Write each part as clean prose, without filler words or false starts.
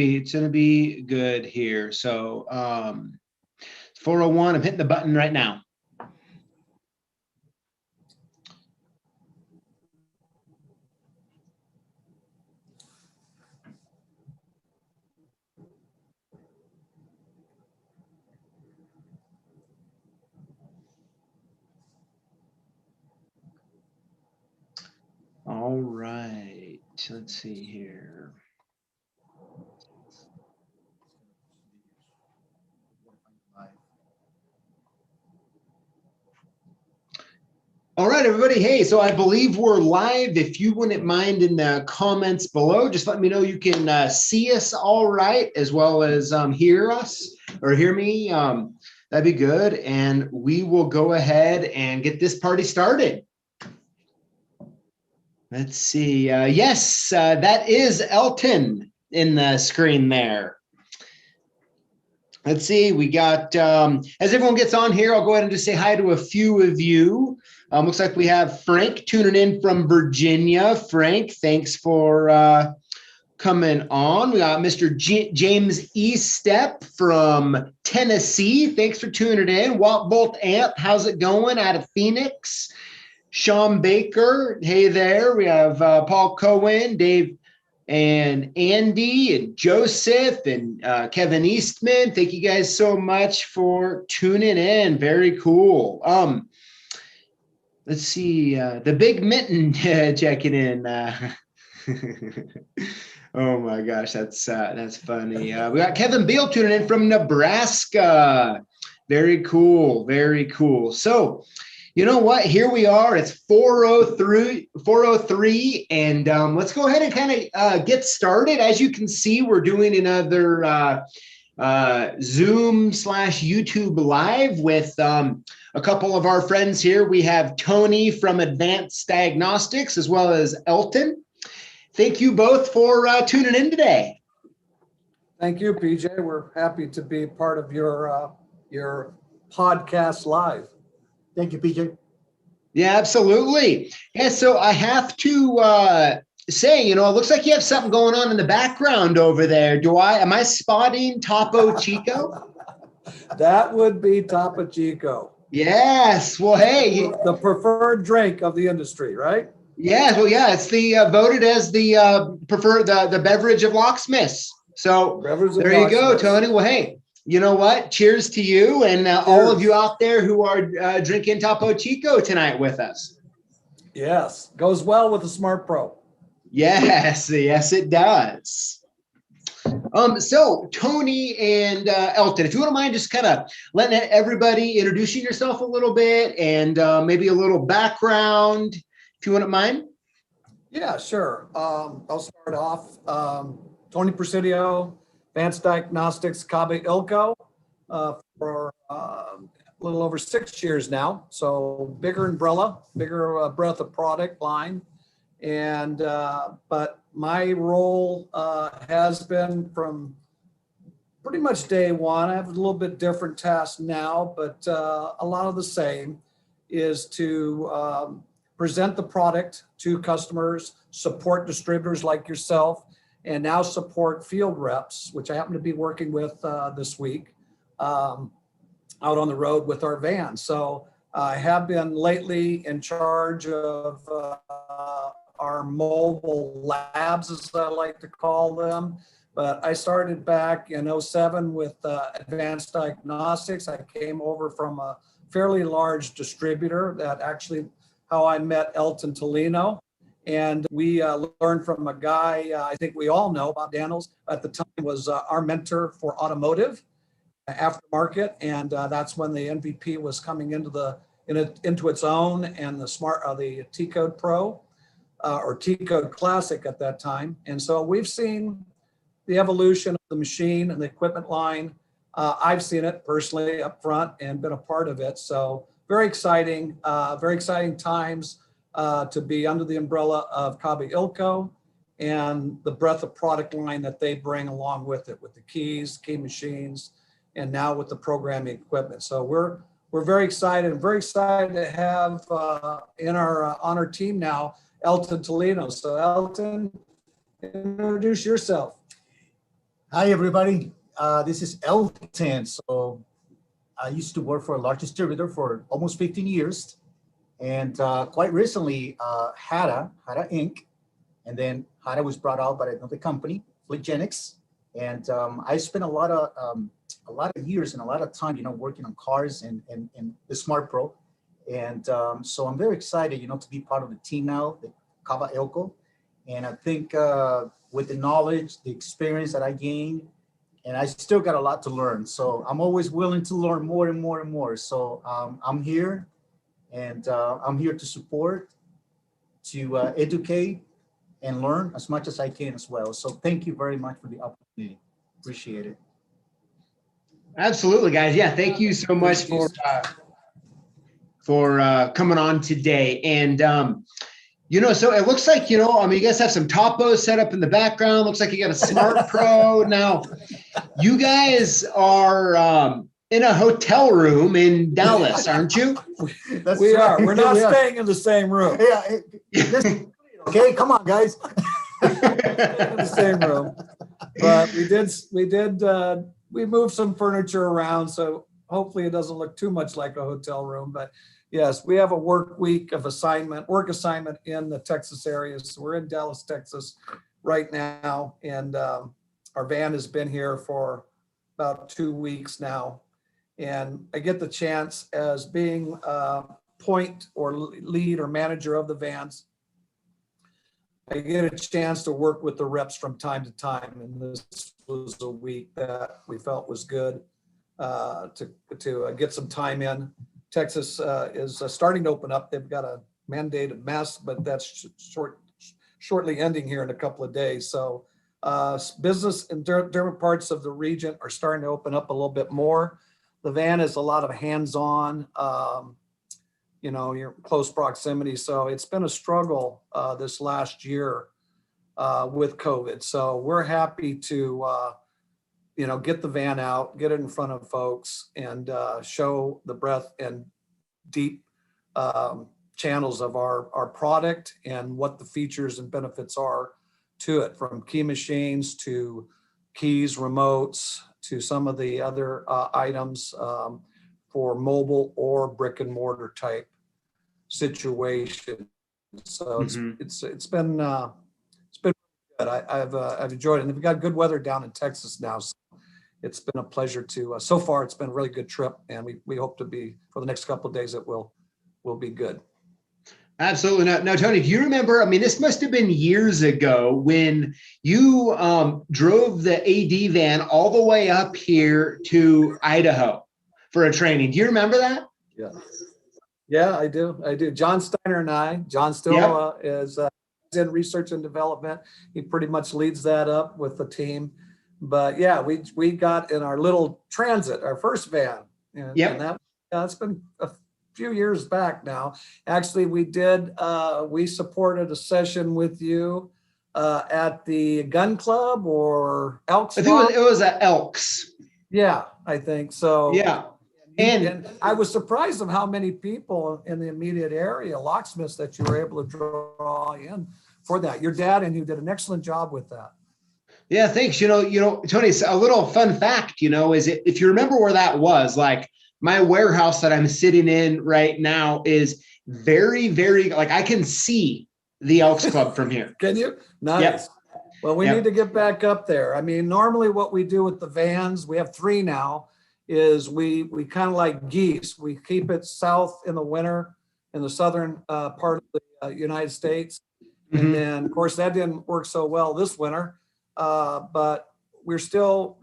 It's gonna be good here. So 401, I'm hitting the button right now. All right, let's see here. All right, everybody. Hey, so I believe we're live. If you wouldn't mind in the comments below, just let me know you can see us all right, as well as hear us or hear me. That'd be good. And we will go ahead and get this party started. Let's see. Yes, that is Elton in the screen there. Let's see, we got, as everyone gets on here, I'll go ahead and just say hi to a few of you. Looks like we have Frank tuning in from Virginia. Frank, thanks for coming on. We got Mr. James Estep from Tennessee. Thanks for tuning in. Walt Bolt Amp, how's it going out of Phoenix? Sean Baker, hey there. We have Paul Cohen, Dave and Andy and Joseph and Kevin Eastman. Thank you guys so much for tuning in. Very cool. Let's see, the Big Mitten checking in. Oh my gosh, that's funny. We got Kevin Beal tuning in from Nebraska. Very cool, very cool. So, you know what? Here we are. It's 4:03, and let's go ahead and kind of get started. As you can see, we're doing another Zoom/YouTube live with a couple of our friends here. We have Tony from Advanced Diagnostics, as well as Elton. Thank you both for tuning in today. Thank you, PJ. We're happy to be part of your podcast live. Thank you, PJ. Yeah, absolutely. Yeah, so I have to say, you know, it looks like you have something going on in the background over there. Am I spotting Topo Chico? That would be Topo Chico. Yes. Well, hey. The preferred drink of the industry, right? Yeah, well, yeah, it's the voted as the preferred, the beverage of locksmiths. So there you go, Tony. Well, hey. You know what? Cheers to you and all of you out there who are drinking Topo Chico tonight with us. Yes, goes well with the Smart Pro. Yes, yes, it does. So Tony and Elton, if you wouldn't mind just kind of letting everybody introducing yourself a little bit and maybe a little background, if you wouldn't mind. Yeah, sure. I'll start off. Tony Presidio, Advanced Diagnostics, Cabo Ilco, for a little over 6 years now. So bigger umbrella, bigger breadth of product line. And, but my role has been from pretty much day one. I have a little bit different tasks now, but a lot of the same is to present the product to customers, support distributors like yourself, and now support field reps, which I happen to be working with this week, out on the road with our van. So I have been lately in charge of our mobile labs, as I like to call them. But I started back in 2007 with Advanced Diagnostics. I came over from a fairly large distributor that actually how I met Elton Tolino. And we learned from a guy I think we all know, Bob Daniels, at the time was our mentor for automotive aftermarket. And that's when the MVP was coming into its own, and the T-Code Pro or T-Code Classic at that time. And so we've seen the evolution of the machine and the equipment line. I've seen it personally up front and been a part of it. So very exciting times. To be under the umbrella of Cabo Ilco and the breadth of product line that they bring along with it, with the keys, key machines, and now with the programming equipment. So we're very excited to have on our team now, Elton Tolino. So Elton, introduce yourself. Hi, everybody. This is Elton. So I used to work for a large distributor for almost 15 years. And quite recently, Hada Inc. And then Hada was brought out by another company, Fleetgenics. And I spent a lot of years and a lot of time, working on cars and the Smart Pro. And so I'm very excited, to be part of the team now, the Kava Elko. And I think with the knowledge, the experience that I gained, and I still got a lot to learn. So I'm always willing to learn more and more and more. So I'm here, and I'm here to support, to educate and learn as much as I can as well. So thank you very much for the opportunity. Appreciate it. Absolutely, guys. Yeah, thank you so much for coming on today. And so it looks like, you guys have some topos set up in the background. Looks like you got a Smart Pro. Now, you guys are in a hotel room in Dallas, aren't you? We are. We're not staying in the same room. Yeah. Okay, come on, guys. In the same room. But we moved some furniture around, so hopefully it doesn't look too much like a hotel room. But yes, we have a work assignment in the Texas area. So we're in Dallas, Texas right now. And our van has been here for about 2 weeks now. And I get the chance, as being point or lead or manager of the vans, I get a chance to work with the reps from time to time. And this was a week that we felt was good to get some time in. Texas is starting to open up. They've got a mandated mask, but that's shortly ending here in a couple of days. So business in different parts of the region are starting to open up a little bit more. The van is a lot of hands-on, you're in close proximity. So it's been a struggle this last year with COVID. So we're happy to, get the van out, get it in front of folks, and show the breadth and deep channels of our product and what the features and benefits are to it, from key machines to keys, remotes, to some of the other items for mobile or brick and mortar type situation. So it's been good. I've enjoyed it, and we've got good weather down in Texas now. So it's been a pleasure to. So far, it's been a really good trip, and we hope to be, for the next couple of days, it will be good. Absolutely. Now, Tony, do you remember, this must have been years ago when you drove the AD van all the way up here to Idaho for a training. Do you remember that? Yeah, I do. John Steiner and I, John still is in research and development. He pretty much leads that up with the team. But yeah, we got in our little Transit, our first van. And that's been a few years back now. Actually, we supported a session with you at the Gun Club or Elks. I think it was at Elks. Yeah, I think so. Yeah. And I was surprised of how many people in the immediate area, locksmiths, that you were able to draw in for that. Your dad and you did an excellent job with that. Yeah, thanks. Tony, a little fun fact, is if you remember where that was, like my warehouse that I'm sitting in right now is very, very, like I can see the Elks Club from here. Can you? Nice. Yep. Well, we need to get back up there. Normally what we do with the vans, we have 3 now, is we kind of like geese. We keep it south in the winter in the southern part of the United States. Mm-hmm. And then, of course, that didn't work so well this winter. But there's still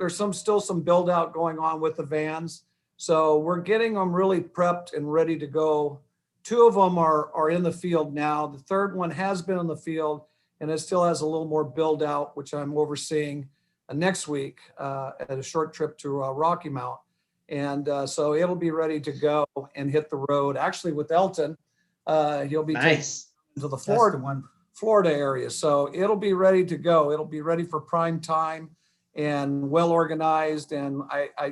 some build out going on with the vans. So we're getting them really prepped and ready to go. 2 of them are in the field now. The third one has been in the field, and it still has a little more build out, which I'm overseeing next week at a short trip to Rocky Mount. And so it'll be ready to go and hit the road. Actually, with Elton, he'll be taken to the Florida area. So it'll be ready to go. It'll be ready for prime time and well organized. And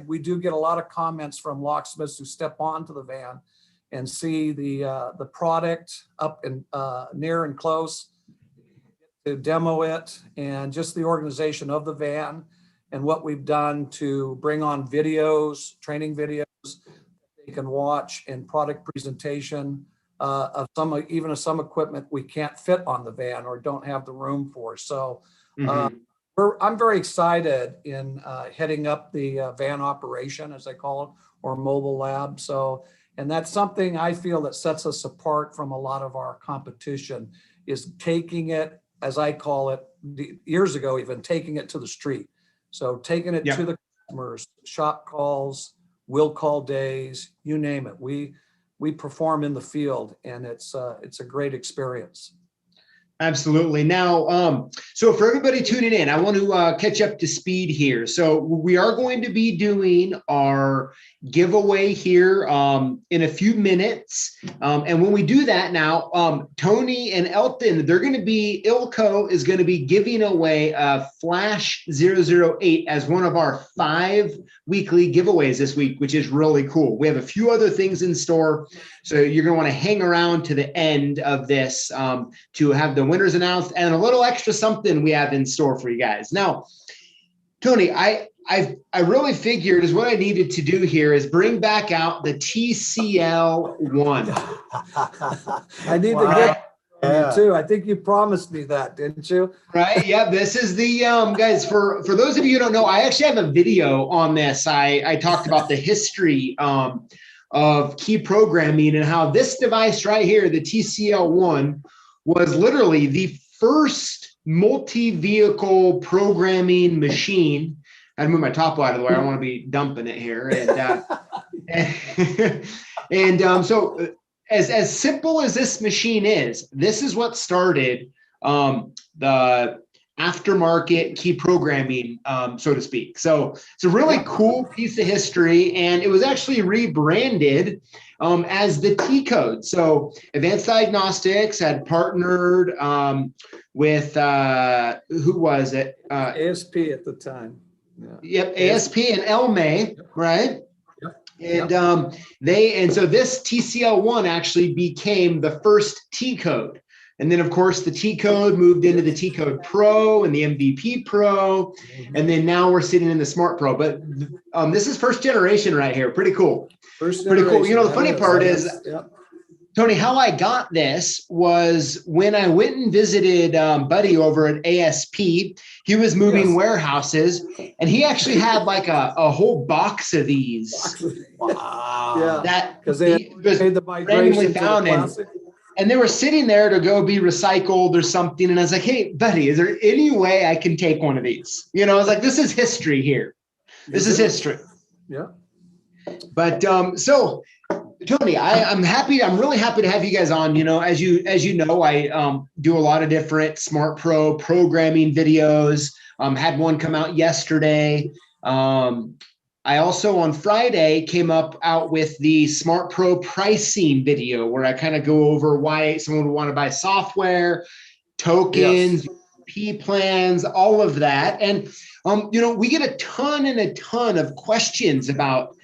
we do get a lot of comments from locksmiths who step onto the van and see the product up and near and close, to demo it, and just the organization of the van and what we've done to bring on videos, training videos they can watch, and product presentation of even of some equipment we can't fit on the van or don't have the room for. So Mhm. I'm very excited in heading up the van operation, as I call it, or mobile lab. So, and that's something I feel that sets us apart from a lot of our competition, is taking it, as I call it, years ago, even taking it to the street. So taking it Yeah. to the customers, shop calls, will call days, you name it. We perform in the field, and it's a great experience. Absolutely. Now, so for everybody tuning in, I want to catch up to speed here. So we are going to be doing our giveaway here in a few minutes. And when we do that now, Tony and Elton, Ilco is going to be giving away a Flash 008 as one of our 5 weekly giveaways this week, which is really cool. We have a few other things in store, so you're going to want to hang around to the end of this to have the winners announced and a little extra something we have in store for you guys. Now, Tony, I really figured is what I needed to do here is bring back out the TCL1. I need to get you too. I think you promised me that, didn't you? Right. Yeah. This is the guys. For those of you who don't know, I actually have a video on this. I talked about the history of key programming and how this device right here, the TCL1, was literally the first multi-vehicle programming machine. I had to move my top out of the way. I don't want to be dumping it here. And so as simple as this machine is, this is what started the aftermarket key programming, so to speak. So it's a really cool piece of history, and it was actually rebranded as the T code. So Advanced Diagnostics had partnered with who was it? ASP at the time. Yeah. Yep, ASP and Elmay, right? And so this TCL1 actually became the first T code. And then, of course, the T code moved into the T code Pro and the MVP Pro. And then now we're sitting in the Smart Pro. But this is first generation right here. Pretty cool. Pretty cool. You know, the funny part is, Tony, how I got this was when I went and visited Buddy over at ASP. He was moving warehouses, and he actually had like a whole box of these. Wow. Yeah. That because they made the migration to the classic. And they were sitting there to go be recycled or something. And I was like, hey, Buddy, is there any way I can take one of these? You know, I was like, this is history here. This is history. Yeah. But so, Tony, I'm really happy to have you guys on. You know, as you know, I do a lot of different Smart Pro programming videos. Had one come out yesterday. I also on Friday came out with the Smart Pro pricing video where I kind of go over why someone would want to buy software, tokens, P plans, all of that. And you know, we get a ton of questions about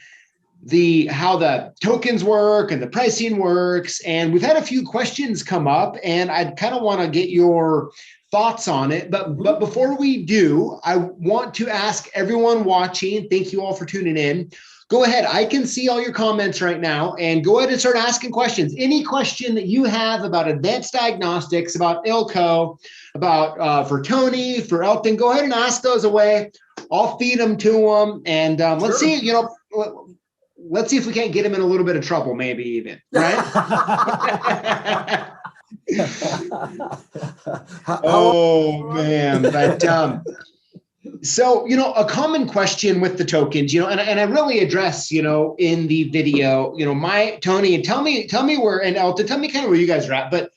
how the tokens work and the pricing works. And we've had a few questions come up, and I'd kind of want to get your thoughts on it. But before we do, I want to ask everyone watching, thank you all for tuning in. Go ahead. I can see all your comments right now, and go ahead and start asking questions. Any question that you have about Advanced Diagnostics, about Ilco, about for Tony, for Elton, go ahead and ask those away. I'll feed them to them. And let's see, you know, let's see if we can't get him in a little bit of trouble, maybe even, right? Oh man, but so you know, a common question with the tokens, you know, and I really address, you know, in the video, you know, Tony, and tell me where, and Elton, tell me kind of where you guys are at, but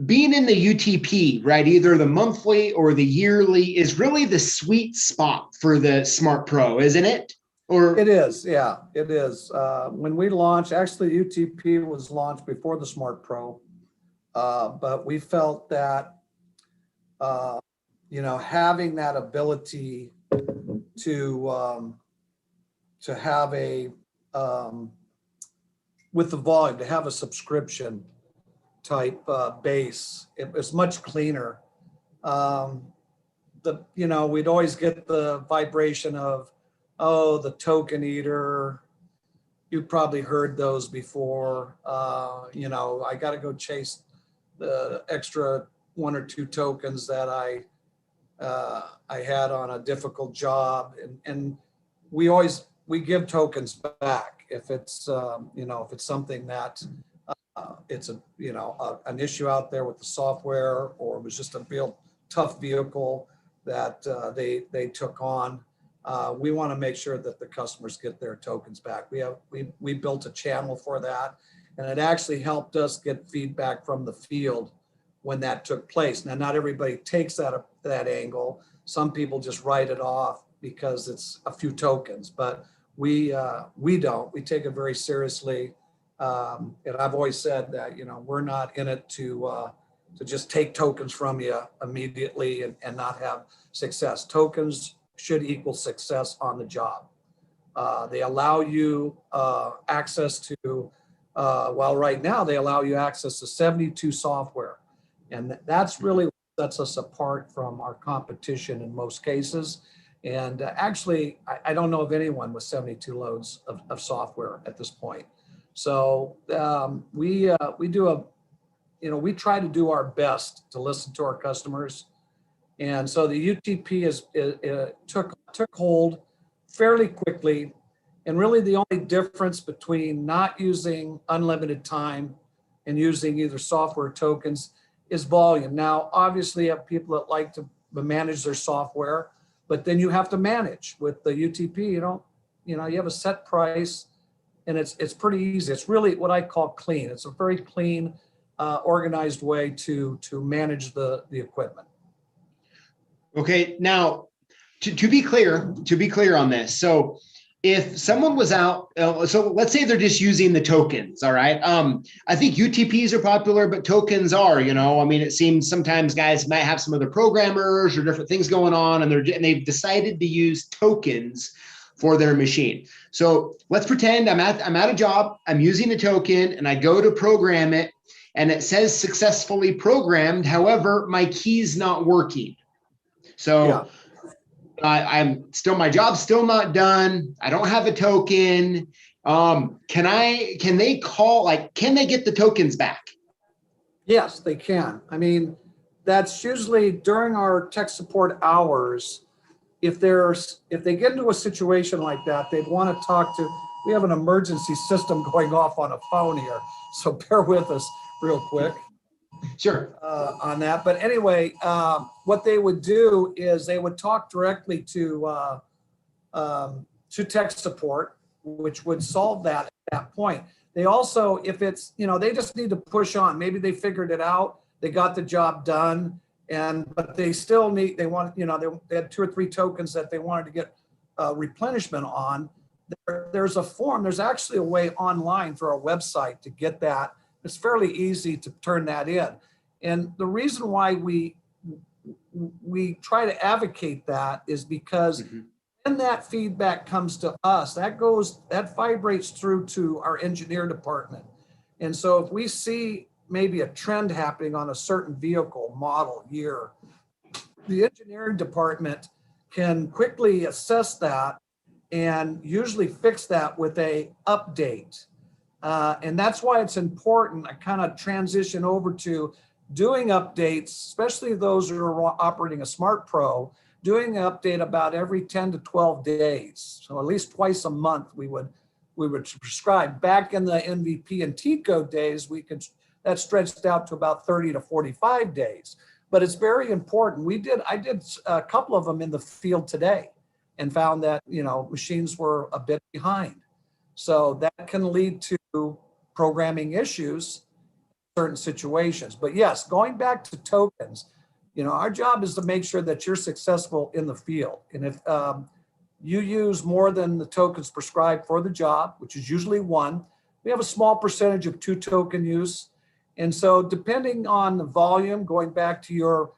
being in the UTP, right, either the monthly or the yearly is really the sweet spot for the Smart Pro, isn't it? Or it is, yeah, it is. When we launched, actually UTP was launched before the Smart Pro, but we felt that, you know, having that ability to have a, with the volume, to have a subscription type base, it was much cleaner. The we'd always get the vibration of, oh, the token eater. You've probably heard those before. I got to go chase the extra 1 or 2 tokens that I had on a difficult job, and we give tokens back if it's if it's something that it's an issue out there with the software, or it was just a real tough vehicle that they took on. We want to make sure that the customers get their tokens back. We built a channel for that, and it actually helped us get feedback from the field when that took place. Now, not everybody takes that angle. Some people just write it off because it's a few tokens, but we don't. We take it very seriously, and I've always said that we're not in it to just take tokens from you immediately and not have success. Tokens should equal success on the job. They allow you access to, right now they allow you access to 72 software. And that's really what sets us apart from our competition in most cases. And actually, I don't know of anyone with 72 loads of software at this point. So we try to do our best to listen to our customers. And so the UTP took hold fairly quickly. And really the only difference between not using unlimited time and using either software or tokens is volume. Now, obviously you have people that like to manage their software, but then you have to manage with the UTP. You have a set price, and it's pretty easy. It's really what I call clean. It's a very clean, organized way to manage the equipment. Okay, now to be clear on this, so if someone was out, so let's say they're just using the tokens, all right? I think UTPs are popular, but tokens are, it seems sometimes guys might have some other programmers or different things going on, and they've decided to use tokens for their machine. So let's pretend I'm at a job, I'm using a token, and I go to program it, and it says successfully programmed. However, my key's not working. So yeah. My job's still not done. I don't have a token. Can they get the tokens back? Yes, they can. That's usually during our tech support hours. If they get into a situation like that, they'd want to talk to, we have an emergency system going off on a phone here. So bear with us real quick. Sure. On that. But anyway, what they would do is they would talk directly to tech support, which would solve that at that point. They also, if it's, they just need to push on. Maybe they figured it out, they got the job done, but they still need, they had 2 or 3 tokens that they wanted to get replenishment on. There's a form, there's actually a way online through our website to get that. It's fairly easy to turn that in. And the reason why we try to advocate that is because when that feedback comes to us, that vibrates through to our engineer department. And so if we see maybe a trend happening on a certain vehicle, model, year, the engineering department can quickly assess that and usually fix that with a update. And that's why it's important. I kind of transition over to doing updates, especially those who are operating a Smart Pro, doing an update about every 10 to 12 days. So at least twice a month we would prescribe. Back in the MVP and T-code days, that stretched out to about 30 to 45 days. But it's very important. I did a couple of them in the field today and found that, machines were a bit behind. So that can lead to programming issues in certain situations. But yes, going back to tokens, our job is to make sure that you're successful in the field. And if you use more than the tokens prescribed for the job, which is usually 1, we have a small percentage of 2 token use. And so depending on the volume, going back to your,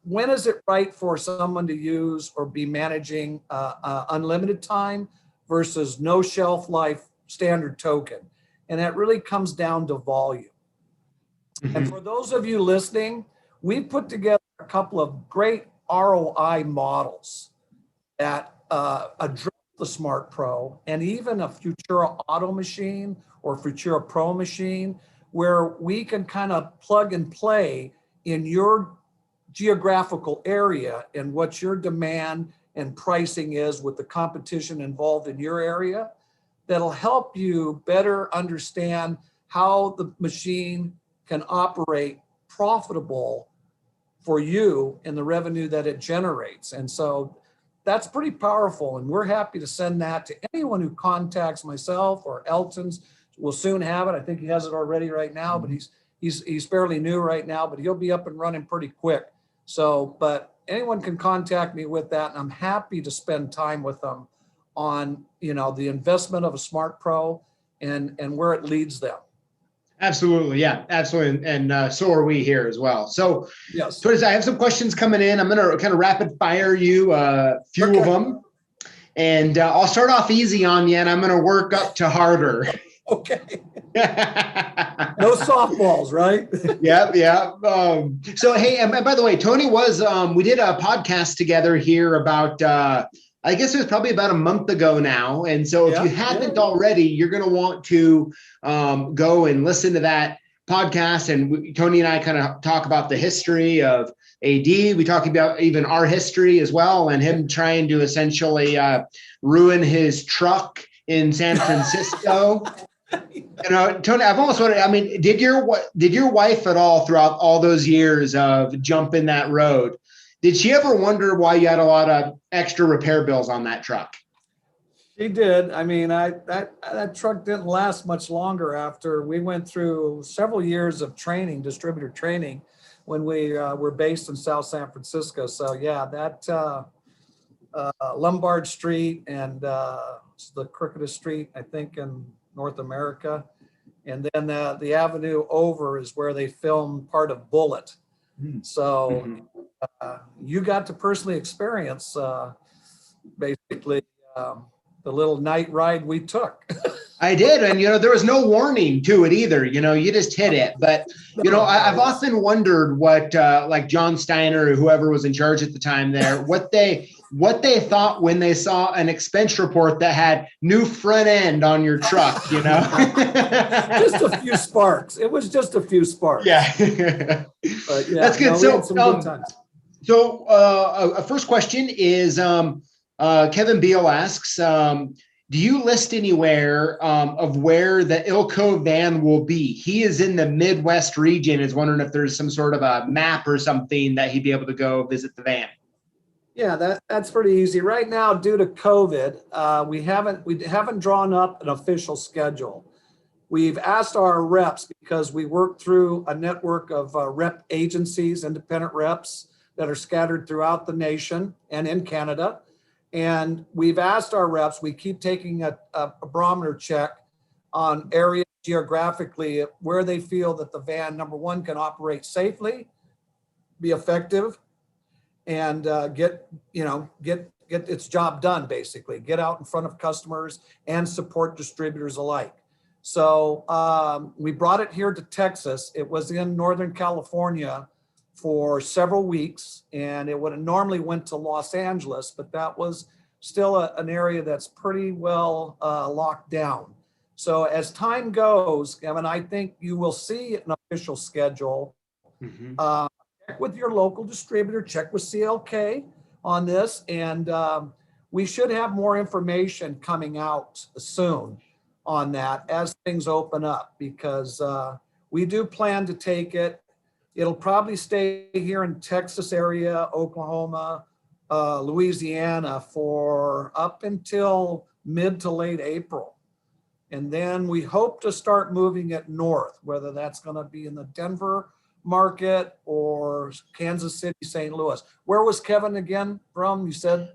when is it right for someone to use or be managing unlimited time versus no shelf life standard token? And that really comes down to volume. And for those of you listening, we put together a couple of great ROI models that address the Smart Pro and even a Futura Auto machine or Futura Pro machine, where we can kind of plug and play in your geographical area and what your demand and pricing is with the competition involved in your area. That'll help you better understand how the machine can operate profitable for you and the revenue that it generates. And so that's pretty powerful. And we're happy to send that to anyone who contacts myself or Elton's. We'll soon have it. I think he has it already right now, but he's fairly new right now, but he'll be up and running pretty quick. So, but anyone can contact me with that, and I'm happy to spend time with them on, you know, the investment of a Smart Pro and where it leads them. Absolutely. Yeah, absolutely. And so are we here as well. So, Yes. so I have some questions coming in. I'm going to kind of rapid fire you a few of them. And I'll start off easy on you, and I'm going to work up to harder. Okay. No softballs, right? Yeah, yeah. So, hey, and by the way, Tony was, we did a podcast together here about, I guess it was probably about a month ago now. And so if you haven't already, you're going to want to go and listen to that podcast. And Tony and I kind of talk about the history of AD. We talk about even our history as well, and him trying to essentially ruin his truck in San Francisco. You know, Tony, I've almost wondered, I mean, did your wife at all throughout all those years of jumping that road, did she ever wonder why you had a lot of extra repair bills on that truck? She did. I mean, that truck didn't last much longer after we went through several years of training, distributor training, when we were based in South San Francisco. So yeah, that Lombard Street and the crookedest street, I think, in North America. And then the avenue over is where they filmed part of Bullet. So you got to personally experience basically the little night ride we took. I did. And, you know, there was no warning to it either. You know, you just hit it. But, you know, I've often wondered what like John Steiner or whoever was in charge at the time there, what they thought when they saw an expense report that had new front end on your truck, you know? Just a few sparks. It was just a few sparks. Yeah. But yeah, that's good. No, So a first question is Kevin Beal asks, do you list anywhere of where the Ilco van will be? He is in the Midwest region, is wondering if there's some sort of a map or something that he'd be able to go visit the van. Yeah, that's pretty easy. Right now, due to COVID, we haven't drawn up an official schedule. We've asked our reps, because we work through a network of rep agencies, independent reps that are scattered throughout the nation and in Canada. And we've asked our reps, we keep taking a barometer check on areas geographically where they feel that the van, number one, can operate safely, be effective, and get its job done, basically, get out in front of customers and support distributors alike. So we brought it here to Texas. It was in Northern California for several weeks, and it would have normally went to Los Angeles, but that was still an area that's pretty well locked down. So as time goes, Kevin, I think you will see an official schedule. Check with your local distributor, check with CLK on this, and we should have more information coming out soon on that as things open up, because we do plan to take it. It'll probably stay here in Texas area, Oklahoma, Louisiana for up until mid to late April. And then we hope to start moving it north, whether that's going to be in the Denver market or Kansas City, St. Louis. Where was Kevin again from? You said?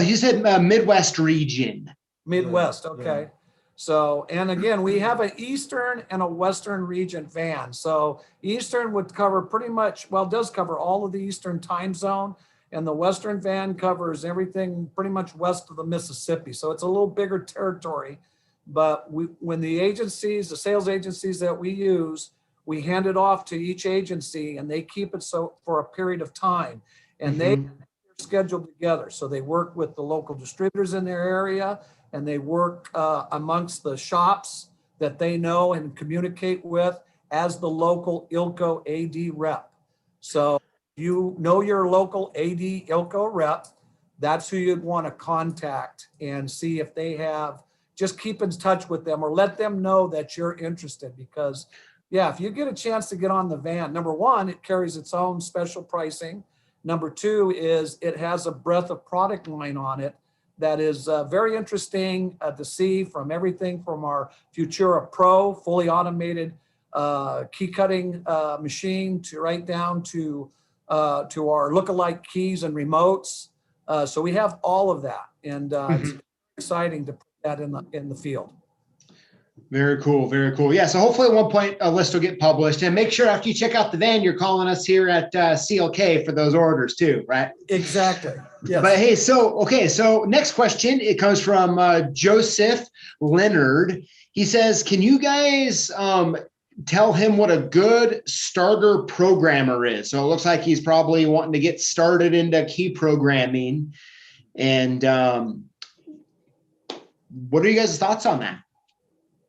He said Midwest region. Midwest, okay. Yeah. So, and again, we have an Eastern and a Western region van. So Eastern would cover pretty much, well, does cover all of the Eastern time zone, and the Western van covers everything pretty much west of the Mississippi. So it's a little bigger territory, but when the agencies, the sales agencies that we use, we hand it off to each agency and they keep it so for a period of time. and they scheduled together. So they work with the local distributors in their area, and they work amongst the shops that they know and communicate with as the local ILCO AD rep. So you know your local AD ILCO rep, that's who you'd want to contact and see if they have, just keep in touch with them or let them know that you're interested. Because yeah, if you get a chance to get on the van, number one, it carries its own special pricing. Number two is it has a breadth of product line on it that is very interesting to see, from everything from our Futura Pro fully automated key cutting machine to right down to our lookalike keys and remotes. So we have all of that, and it's exciting to put that in the field. Very cool. Very cool. Yeah. So hopefully at one point a list will get published, and make sure after you check out the van, you're calling us here at CLK for those orders too, right? Exactly. Yes. But hey, so next question, it comes from Joseph Leonard. He says, can you guys tell him what a good starter programmer is? So it looks like he's probably wanting to get started into key programming. And what are you guys' thoughts on that?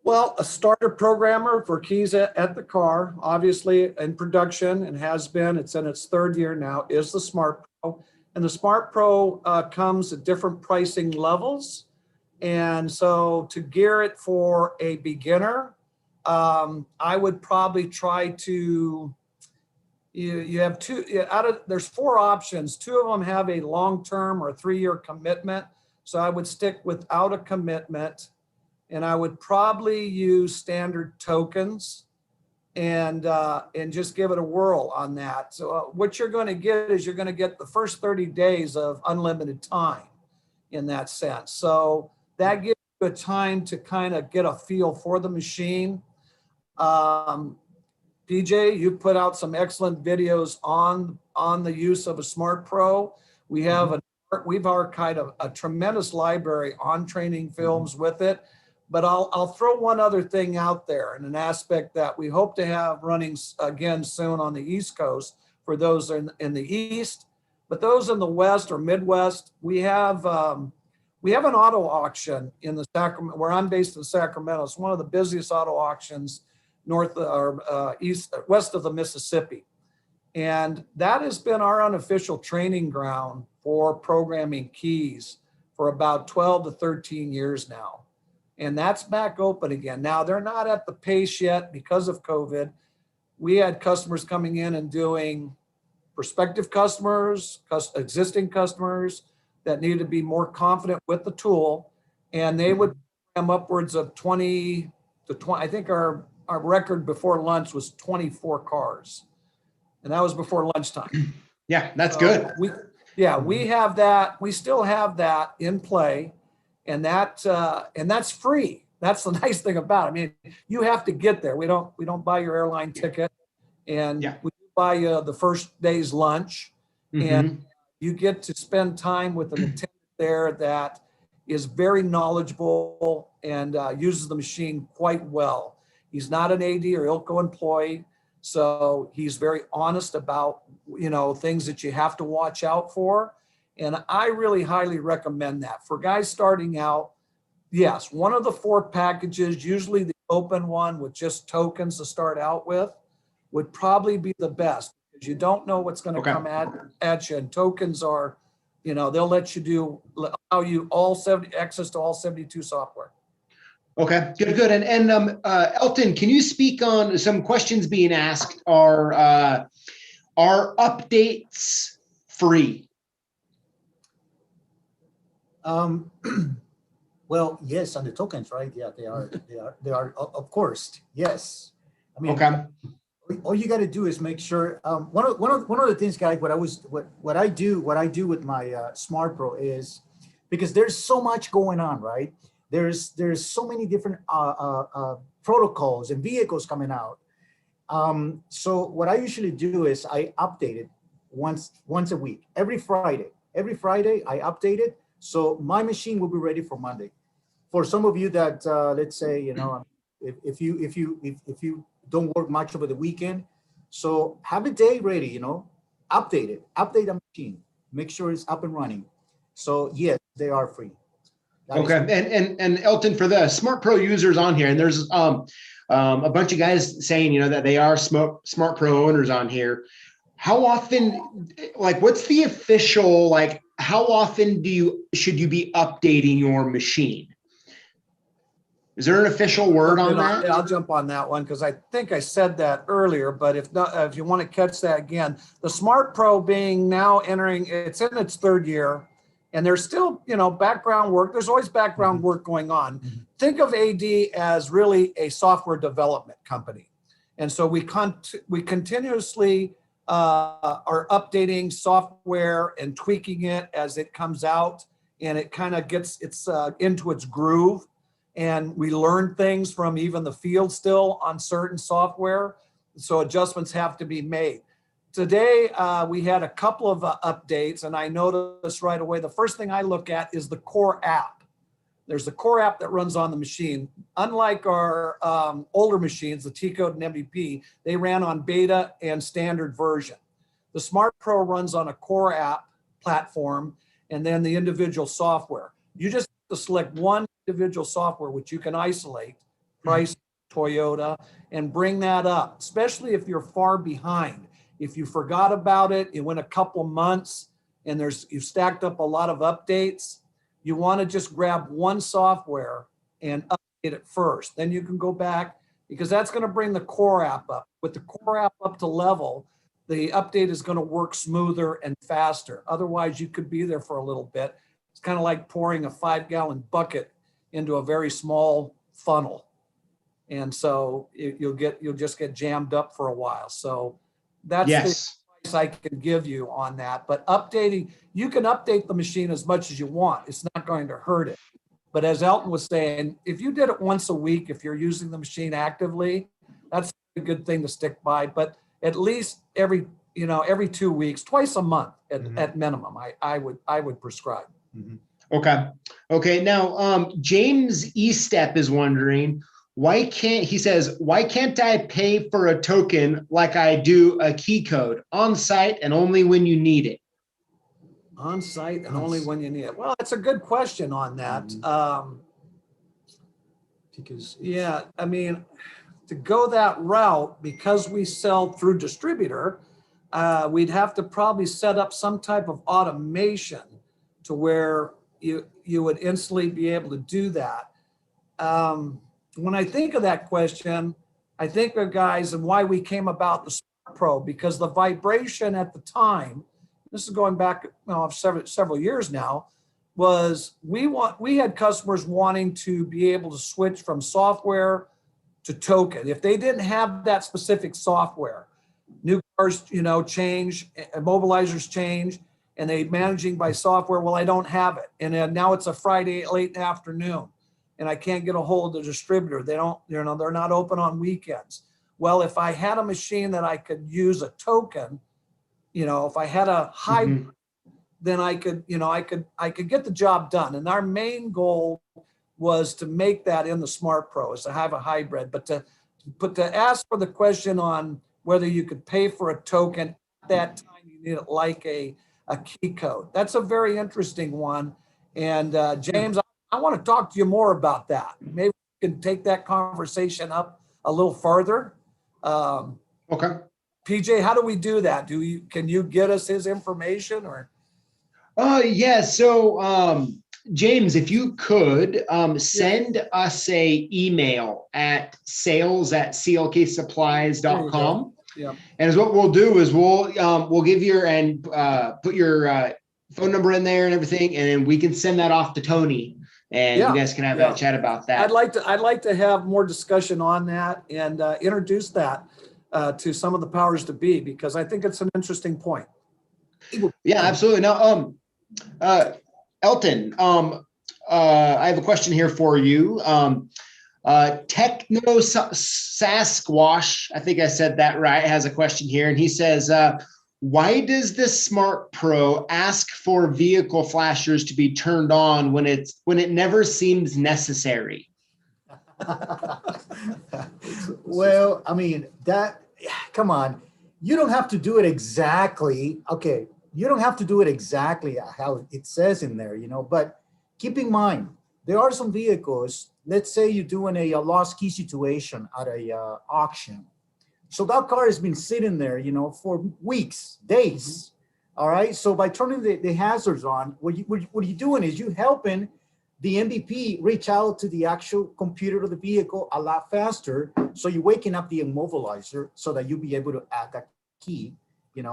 Well, a starter programmer for keys at the car, obviously in production and has been, it's in its third year now, is the Smart Pro. And the Smart Pro comes at different pricing levels. And so to gear it for a beginner, I would probably try to, you have there's 4 options. 2 of them have a long-term or 3-year commitment. So I would stick without a commitment. And I would probably use standard tokens and just give it a whirl on that. So what you're going to get is you're going to get the first 30 days of unlimited time in that sense. So that gives you a time to kind of get a feel for the machine. PJ, you put out some excellent videos on the use of a Smart Pro. We've archived a tremendous library on training films with it. But I'll throw one other thing out there, and an aspect that we hope to have running again soon on the East Coast for those in the East. But those in the West or Midwest, we have an auto auction in the Sacramento, where I'm based in Sacramento. It's one of the busiest auto auctions west of the Mississippi. And that has been our unofficial training ground for programming keys for about 12 to 13 years now. And that's back open again. Now, they're not at the pace yet because of COVID. We had customers coming in and doing prospective customers, existing customers that needed to be more confident with the tool. And they would program upwards of 20 to 20. I think our record before lunch was 24 cars. And that was before lunchtime. Yeah, that's good. We have that. We still have that in play. And that's free. That's the nice thing about it. I mean, you have to get there. We don't buy your airline ticket, and we buy you the first day's lunch, and you get to spend time with an attendant there that is very knowledgeable and uses the machine quite well. He's not an AD or ILCO employee, so he's very honest about things that you have to watch out for. And I really highly recommend that for guys starting out. Yes, one of the 4 packages, usually the open one with just tokens to start out with, would probably be the best, because you don't know what's going to come at you. And tokens are, they'll let you allow you access to all 72 software. Okay, good. And Elton, can you speak on some questions being asked? Are updates free? Well, yes, on the tokens, right? Yeah, they are, of course. Yes. I mean, all you got to do is make sure, one of the things, guys, what I do with my Smart Pro is, because there's so much going on, right? There's so many different protocols and vehicles coming out. So what I usually do is I update it once a week, every Friday I update it. So my machine will be ready for Monday. For some of you that, let's say, if you don't work much over the weekend, so have a day ready, update the machine, make sure it's up and running. So yes, they are free. That is- Okay, and Elton, for the Smart Pro users on here, and there's a bunch of guys saying, that they are Smart Pro owners on here. How often, like, what's the official, like, how often should you be updating your machine? Is there an official word on that? Yeah, I'll jump on that one because I think I said that earlier, but if not, if you want to catch that again, the Smart Pro being now entering, it's in its third year, and there's still, background work. There's always background work going on. Think of AD as really a software development company. And so we continuously are updating software and tweaking it as it comes out, and it kind of gets into its groove. And we learn things from even the field still on certain software. So adjustments have to be made. Today, we had a couple of updates, and I noticed right away, the first thing I look at is the core app. There's the core app that runs on the machine. Unlike our older machines, the T-Code and MVP, they ran on beta and standard version. The Smart Pro runs on a core app platform and then the individual software. You just have to select one individual software, which you can isolate, price, Toyota, and bring that up, especially if you're far behind. If you forgot about it, it went a couple months and you've stacked up a lot of updates, you want to just grab one software and update it first. Then you can go back, because that's going to bring the core app up. With the core app up to level, the update is going to work smoother and faster. Otherwise, you could be there for a little bit. It's kind of like pouring a 5-gallon bucket into a very small funnel. And so you'll just get jammed up for a while. So that's the advice I can give you on that. But updating, you can update the machine as much as you want. It's not going to hurt it. But as Elton was saying, if you did it once a week, if you're using the machine actively, that's a good thing to stick by. But at least every 2 weeks, twice a month at minimum, I would prescribe. Okay. Now, James Estep is wondering, why can't I pay for a token like I do a key code on site and only when you need it? On site and only when you need it. Well, it's a good question on that. Because I mean, to go that route, because we sell through distributor, we'd have to probably set up some type of automation to where you would instantly be able to do that. When I think of that question, I think of guys and why we came about the Smart Pro, because the vibration at the time, this is going back several years now, was we had customers wanting to be able to switch from software to token. If they didn't have that specific software, new cars, change, immobilizers change, and they managing by software. Well, I don't have it. And then now it's a Friday late in the afternoon and I can't get a hold of the distributor. They're not open on weekends. Well, if I had a machine that I could use a token, if I had a hybrid, then I could get the job done. And our main goal was to make that in the Smart Pro, is to have a hybrid. But to ask for the question on whether you could pay for a token at that time, you need it like a key code. That's a very interesting one. And James, I want to talk to you more about that. Maybe we can take that conversation up a little further. Okay. PJ, how do we do that? Can you get us his information or? Yeah. So, James, if you could send us a email at sales@clksupplies.com. Yeah. And as what we'll do is we'll give your and put your phone number in there and everything, and then we can send that off to Tony, and you guys can have a chat about that. I'd like to have more discussion on that and introduce that to some of the powers to be, because I think it's an interesting point. Yeah, absolutely. Now, Elton, I have a question here for you. Techno Sasquatch, I think I said that right, has a question here, and he says, why does the Smart Pro ask for vehicle flashers to be turned on when it never seems necessary? Well, I mean, come on. you don't have to do it exactly. Okay, you don't have to do it exactly how it says in there, but keep in mind, there are some vehicles, let's say you're doing a lost key situation at a auction. So that car has been sitting there, for weeks, days. All right. So by turning the hazards on, what you're doing is you helping the MVP reach out to the actual computer of the vehicle a lot faster. So you're waking up the immobilizer so that you'll be able to add that key,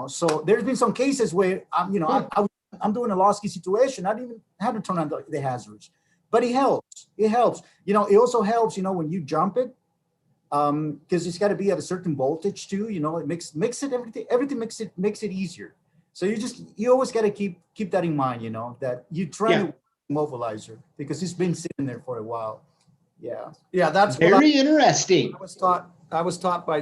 So there's been some cases where I'm doing a lost key situation. I didn't even have to turn on the hazards, but it helps. It helps. It also helps, when you jump it, because it's got to be at a certain voltage too. It makes it everything makes it easier. So you always got to keep that in mind. That you try to immobilizer because it's been sitting there for a while. Yeah, that's very interesting. I was taught by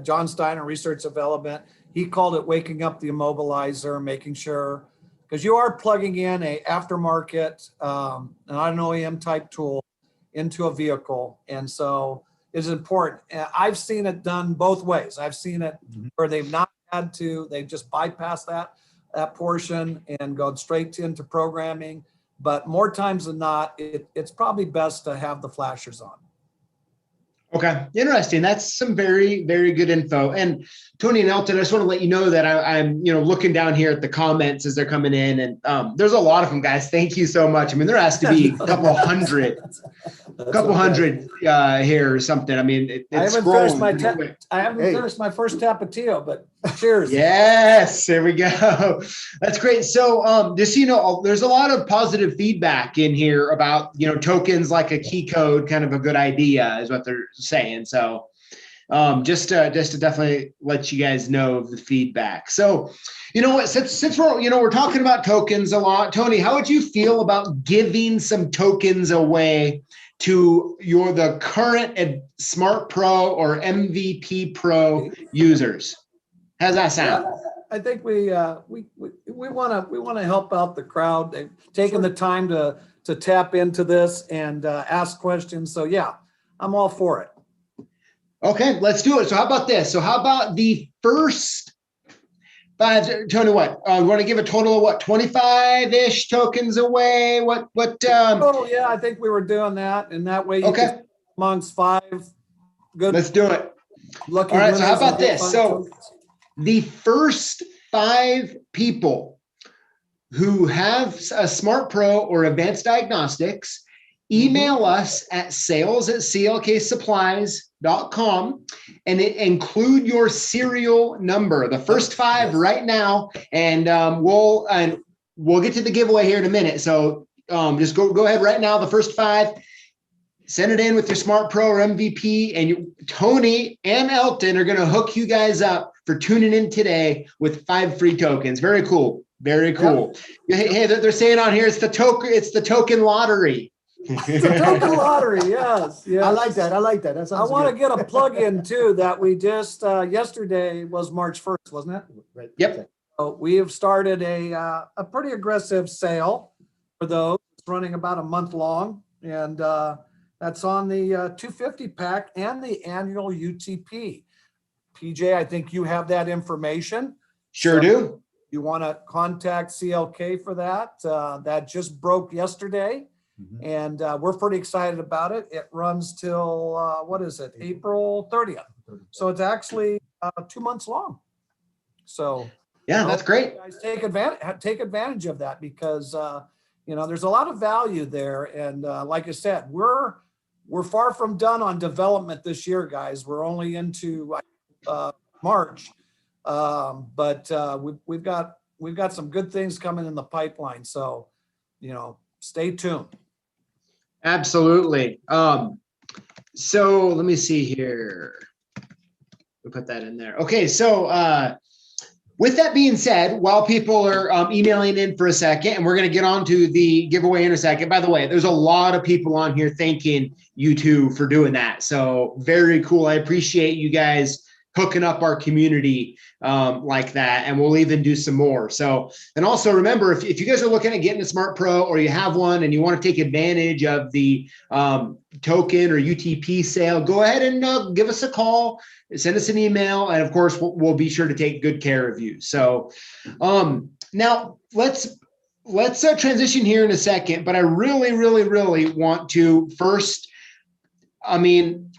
John Steiner, research development. He called it waking up the immobilizer, making sure, because you are plugging in a aftermarket, an OEM type tool into a vehicle, and so it's important. And I've seen it done both ways. I've seen it where they've not had to; they've just bypassed that portion and gone straight into programming. But more times than not, it's probably best to have the flashers on. Okay, interesting. That's some very, very good info. And Tony and Elton, I just want to let you know that I'm looking down here at the comments as they're coming in, and there's a lot of them, guys. Thank you so much. I mean, there has to be a couple hundred here or something. I mean, I haven't finished my first Tapatio, but cheers. Yes, there we go. That's great. So just there's a lot of positive feedback in here about tokens like a key code, kind of a good idea is what they're saying. So just to definitely let you guys know of the feedback. So since we're talking about tokens a lot, Tony, how would you feel about giving some tokens away to the current Smart Pro or MVP Pro users? How's that sound? I think we want to help out the crowd. They've taken the time to tap into this and ask questions. So yeah, I'm all for it. Okay, let's do it. So how about this? So how about the first 5, Tony, what? We want to give a total of 25-ish tokens away? What? Oh yeah, I think we were doing that. And that way you can amongst 5 good. Let's do it. All right, so how about this? So the first 5 people who have a Smart Pro or Advanced Diagnostics, email us at sales@clksupplies.com and include your serial number, the first 5 right now, and we'll get to the giveaway here in a minute. So just go ahead right now. The first 5, send it in with your Smart Pro or MVP, and Tony and Elton are going to hook you guys up for tuning in today with 5 free tokens. Very cool. Very cool. Yep. Hey, they're saying on here it's the token lottery. It's a token lottery, yes. I like that. I want to get a plug-in too that we just yesterday was March 1st, wasn't it? Right. Yep. So we have started a pretty aggressive sale for those. It's running about a month long, and that's on the 250 pack and the annual UTP. PJ, I think you have that information. Sure do. You want to contact CLK for that. That just broke yesterday. And we're pretty excited about it. It runs till, April 30th. So it's actually 2 months long. So yeah, that's great. Guys, take advantage of that because, there's a lot of value there. And like I said, we're far from done on development this year, guys. We're only into March, but we've got some good things coming in the pipeline. So, stay tuned. Absolutely. So let me see here. We'll put that in there. Okay. So with that being said, while people are emailing in for a second, and we're going to get on to the giveaway in a second. By the way, there's a lot of people on here thanking you two for doing that. So very cool. I appreciate you guys hooking up our community like that, and we'll even do some more. So, and also remember, if you guys are looking at getting a Smart Pro, or you have one and you want to take advantage of the token or UTP sale, go ahead and give us a call, send us an email, and of course we'll be sure to take good care of you. So now let's transition here in a second, but I really want to first,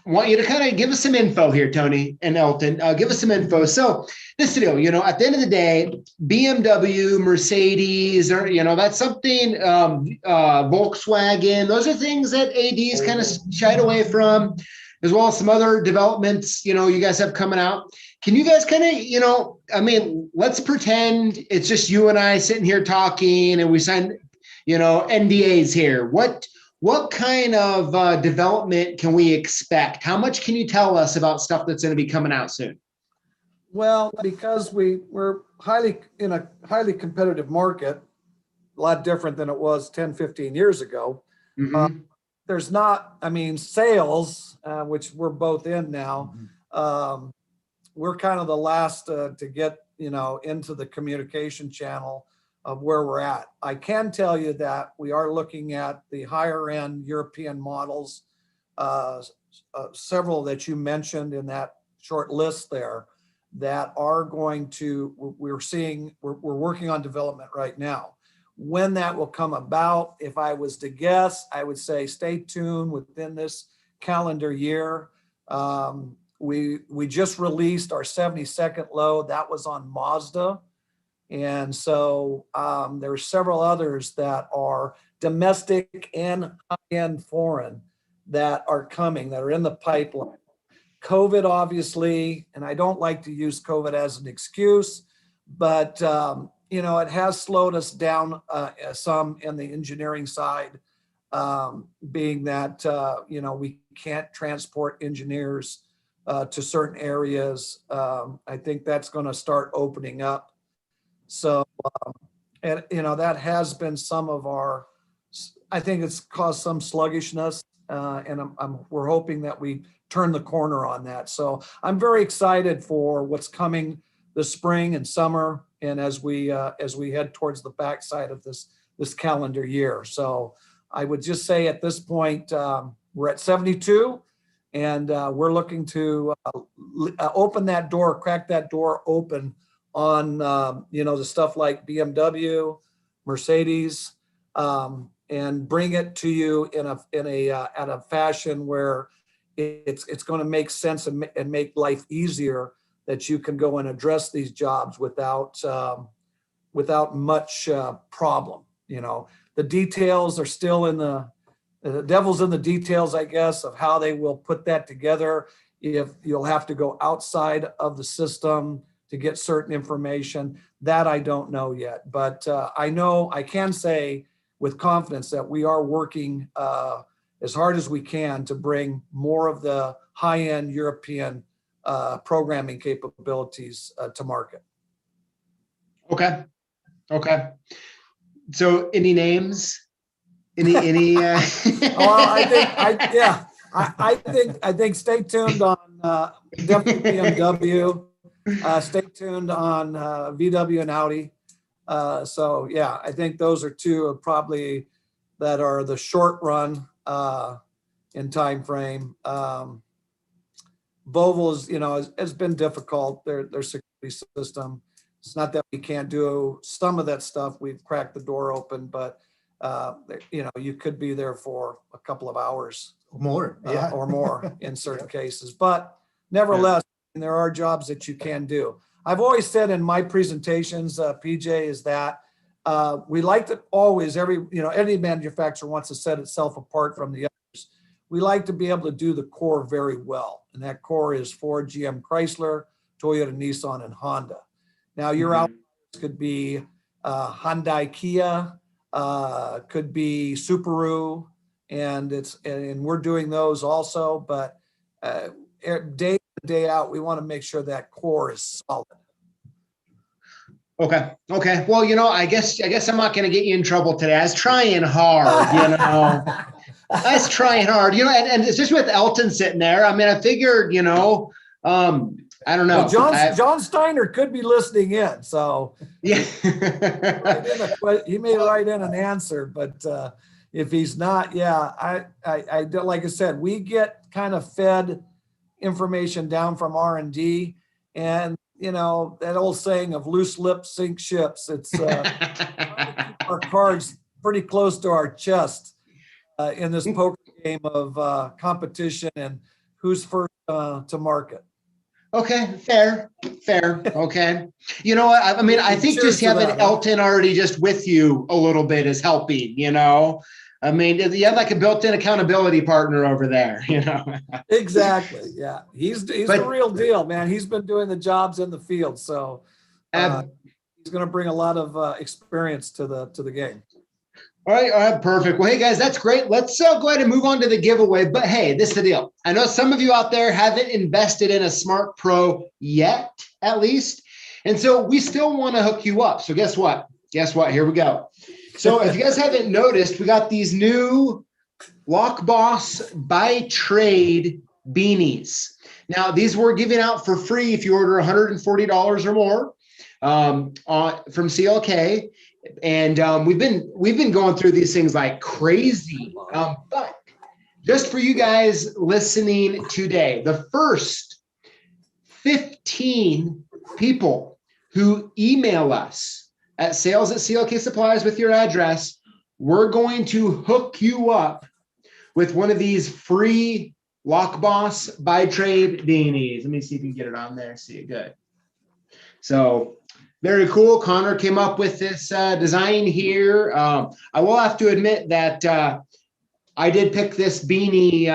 want you to kind of give us some info here, Tony and Elton. Give us some info. So this deal, at the end of the day, BMW, Mercedes, or, that's something, Volkswagen, those are things that AD's kind of shied away from, as well as some other developments, you guys have coming out. Can you guys kind of, let's pretend it's just you and I sitting here talking and we signed, NDAs here. What kind of development can we expect? How much can you tell us about stuff that's going to be coming out soon? Well, because we're in a highly competitive market, a lot different than it was 10, 15 years ago. Mm-hmm. There's not, sales, which we're both in now. We're kind of the last to get, into the communication channel of where we're at. I can tell you that we are looking at the higher end European models, several that you mentioned in that short list there, that are going to, we're working on development right now. When that will come about, if I was to guess, I would say stay tuned within this calendar year. We just released our 72nd load. That was on Mazda. And so there's several others that are domestic and high-end foreign that are coming, that are in the pipeline. COVID, obviously, and I don't like to use COVID as an excuse, but it has slowed us down some in the engineering side, being that, we can't transport engineers to certain areas. I think that's going to start opening up. So, that has been some of our, I think it's caused some sluggishness, and we're hoping that we turn the corner on that. So I'm very excited for what's coming this spring and summer, and as we head towards the backside of this calendar year. So I would just say at this point, we're at 72, and we're looking to open that door, crack that door open on the stuff like BMW, Mercedes, and bring it to you in a fashion where it's going to make sense and make life easier, that you can go and address these jobs without much problem. The details are still the devil's in the details, I guess, of how they will put that together. If you'll have to go outside of the system to get certain information, that I don't know yet. But I know I can say with confidence that we are working as hard as we can to bring more of the high-end European programming capabilities to market. Okay. So any names? Any Well, I think stay tuned on definitely BMW. Stay tuned on VW and Audi. So yeah, I think those are two probably that are the short run in time frame. Volvo has been difficult. Their security system. It's not that we can't do some of that stuff. We've cracked the door open, but you could be there for a couple of hours More, yeah. or more in certain cases. But nevertheless, there are jobs that you can do. I've always said in my presentations, PJ, is that we like to always, any manufacturer wants to set itself apart from the others. We like to be able to do the core very well. And that core is Ford, GM, Chrysler, Toyota, Nissan, and Honda. Now your outliers could be Hyundai, Kia, could be Subaru, and we're doing those also. But day in, day out, we want to make sure that core is solid. Okay. Well, I guess I'm not going to get you in trouble today. I was trying hard, I was trying hard, and it's just with Elton sitting there. I figured, I don't know. Well, John Steiner could be listening in, so Yeah. he may write in an answer, but if he's not, yeah, I don't, like I said, we get kind of fed information down from R&D, and you know, that old saying of loose lips sink ships. It's our cards pretty close to our chest in this poker game of competition and who's first to market. Okay, fair. Okay. You know what? I mean, I think Cheers just to having that, huh? Elton already just with you a little bit is helping, you know? I mean, you have like a built-in accountability partner over there, you know? Exactly. Yeah. He's the But- real deal, man. He's been doing the jobs in the field. So Ab- he's going to bring a lot of experience to the game. All right, perfect. Well, hey guys, that's great. Let's go ahead and move on to the giveaway. But hey, this is the deal. I know some of you out there haven't invested in a Smart Pro yet, at least. And so we still want to hook you up. So guess what? Here we go. So if you guys haven't noticed, we got these new Lock Boss by Trade beanies. Now, these we're giving out for free if you order $140 or more from CLK. And we've been going through these things like crazy. But just for you guys listening today, the first 15 people who email us at sales@CLK Supplies with your address, we're going to hook you up with one of these free Lock Boss by Trade beanies. Let me see if you can get it on there. See it good. So very cool. Connor came up with this design here. I will have to admit that I did pick this beanie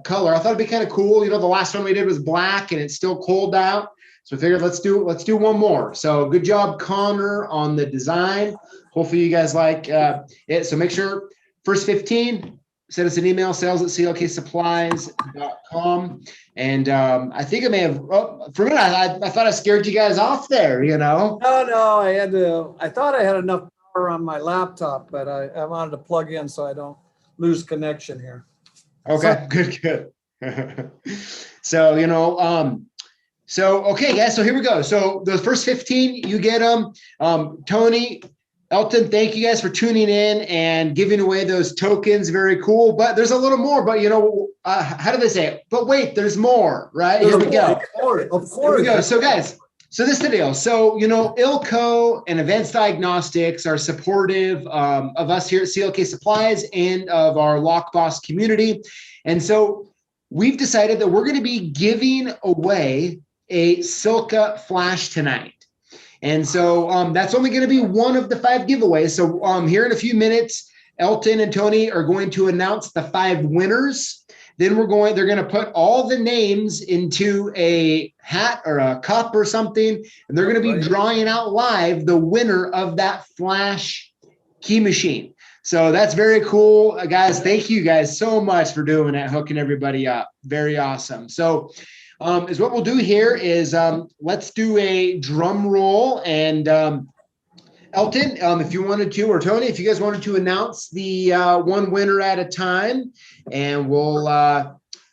color. I thought it'd be kind of cool. You know, the last one we did was black and it's still cold out. So I figured let's do one more. So good job, Connor, on the design. Hopefully you guys like it. So make sure first 15, send us an email, sales@clksupplies.com. And I think I may have, for a minute, I thought I scared you guys off there, you know? No, I thought I had enough power on my laptop, but I wanted to plug in so I don't lose connection here. Okay, good. So, you know, okay, guys, so here we go. So those first 15, you get them. Tony, Elton, thank you guys for tuning in and giving away those tokens. Very cool. But there's a little more. But, you know, how do they say it? But wait, there's more, right? Here we go. Of course. Here we go. So, guys, so this is the deal. So, you know, ILCO and Advanced Diagnostics are supportive of us here at CLK Supplies and of our Lock Boss community. And so we've decided that we're going to be giving away a Silca flash tonight. And so that's only going to be one of the 5 giveaways. So here in a few minutes, Elton and Tony are going to announce the 5 winners. Then they're going to put all the names into a hat or a cup or something, and they're going to be drawing out live the winner of that flash key machine. So that's very cool, guys. Thank you guys so much for doing it, hooking everybody up. Very awesome. So is what we'll do here is let's do a drum roll, and Elton, if you wanted to, or Tony, if you guys wanted to announce the one winner at a time, and we'll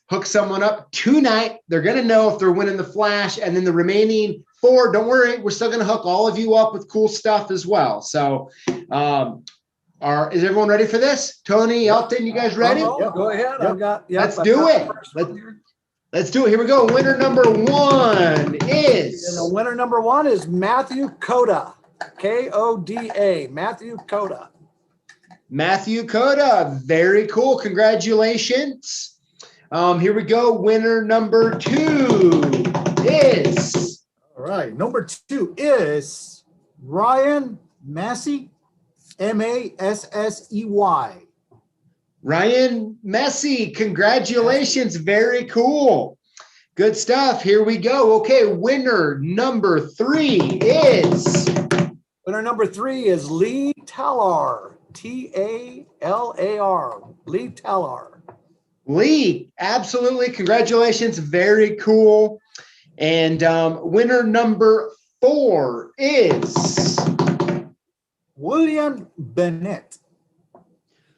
hook someone up tonight. They're going to know if they're winning the flash, and then the remaining 4, don't worry, we're still going to hook all of you up with cool stuff as well. So is everyone ready for this? Tony, Elton, you guys ready? Go ahead. Let's do it. Let's do it. Here we go. Winner number 1 is. And the winner number 1 is Matthew Koda. Koda. Matthew Koda. Matthew Koda. Very cool. Congratulations. Here we go. Winner number 2 is. All right. Number 2 is Ryan Massey, Massey. Ryan Messi, congratulations. Very cool. Good stuff. Here we go. Okay, winner number 3 is. Winner number 3 is Lee Talar. Talar. Lee Talar. Lee, absolutely. Congratulations. Very cool. And winner number 4 is. William Bennett.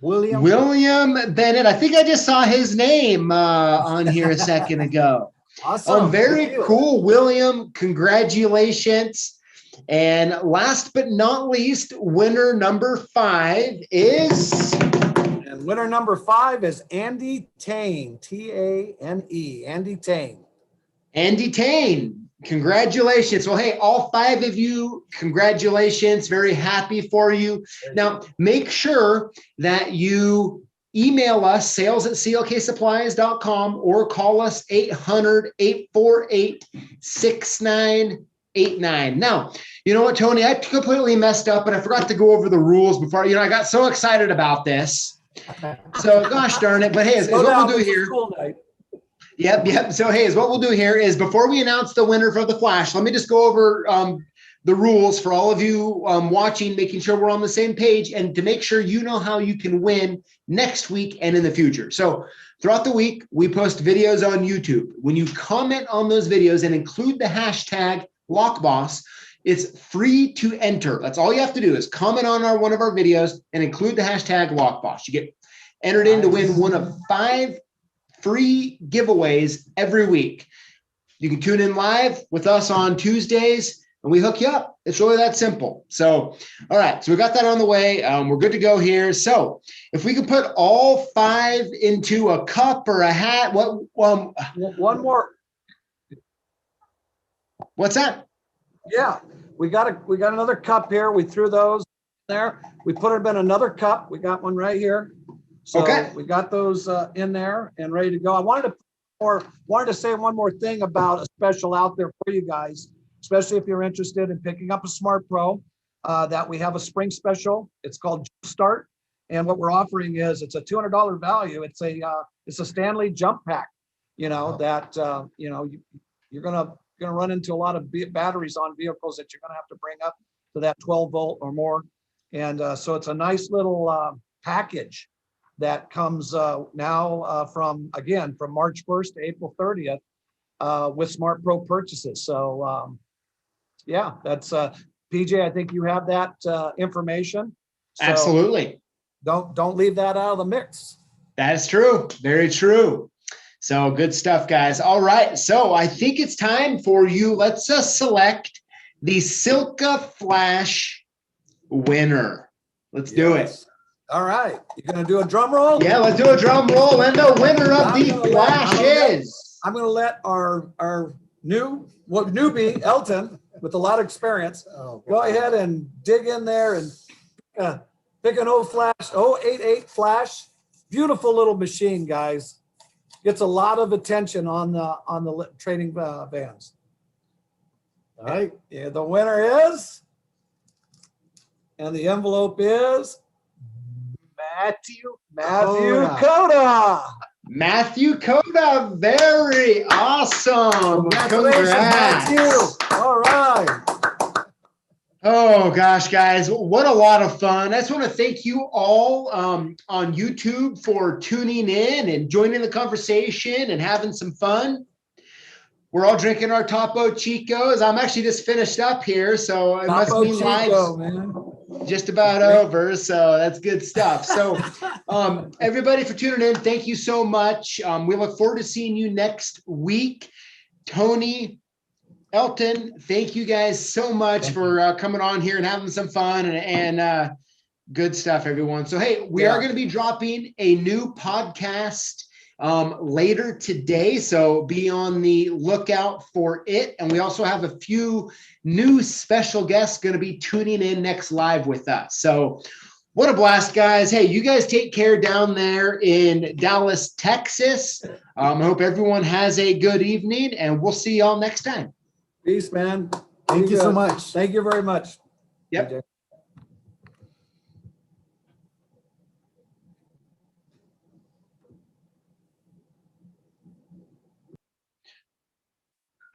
William Bennett. I think I just saw his name on here a second ago. Awesome. Very Good deal. cool, William. Congratulations. And last but not least, winner number 5 is And winner number 5 is Andy Tane, Tane, Andy Tane. Andy Tane. Congratulations. Well, hey, all 5 of you, congratulations. Very happy for you. Now, make sure that you email us, sales@clksupplies.com, or call us 800-848-6989. Now, you know what, Tony, I completely messed up and I forgot to go over the rules before, I got so excited about this. So gosh darn it. But hey, is what we'll do here. Yep. So, hey, what we'll do here is before we announce the winner for the Flash, let me just go over the rules for all of you watching, making sure we're on the same page and to make sure you know how you can win next week and in the future. So throughout the week, we post videos on YouTube. When you comment on those videos and include the hashtag LockBoss, it's free to enter. That's all you have to do is comment on one of our videos and include the hashtag LockBoss. You get entered in to win one of 5 free giveaways every week. You can tune in live with us on Tuesdays and we hook you up. It's really that simple. So, all right. So we got that on the way. We're good to go here. So if we can put all 5 into a cup or a hat, one more. What's that? Yeah, we got another cup here. We threw those there. We put them in another cup. We got one right here. So Okay. we got those in there and ready to go. I wanted to say one more thing about a special out there for you guys, especially if you're interested in picking up a Smart Pro, that we have a spring special. It's called Start. And what we're offering is it's a $200 value. It's a Stanley jump pack, that, you're going to run into a lot of batteries on vehicles that you're going to have to bring up to that 12 volt or more. And so it's a nice little package that comes now from March 1st to April 30th with Smart Pro purchases. So yeah, that's PJ, I think you have that information. So Absolutely. Don't leave that out of the mix. That is true. Very true. So good stuff, guys. All right. So I think it's time for you. Let's select the Silca Flash winner. Let's do it. All right. You're going to do a drum roll? Yeah, let's do a drum roll. And the winner of the Flash is. I'm going to let our newbie, Elton, with a lot of experience, go ahead and dig in there and pick an 088 Flash. Beautiful little machine, guys. Gets a lot of attention on the trading vans. All right. Yeah, the winner is, and the envelope is Matthew Coda. Matthew Coda. Very awesome. Congratulations, Matthew. All right. Oh gosh, guys, what a lot of fun. I just want to thank you all on YouTube for tuning in and joining the conversation and having some fun. We're all drinking our Topo Chicos. I'm actually just finished up here, so it must be live just about over. So that's good stuff. So everybody for tuning in, thank you so much. We look forward to seeing you next week. Tony, Elton, thank you guys so much for coming on here and having some fun and good stuff, everyone. So, hey, we are going to be dropping a new podcast later today. So be on the lookout for it. And we also have a few new special guests going to be tuning in next live with us. So what a blast, guys. Hey, you guys take care down there in Dallas, Texas. I hope everyone has a good evening and we'll see y'all next time. Peace, man. Thank you so much. Thank you very much. Yep.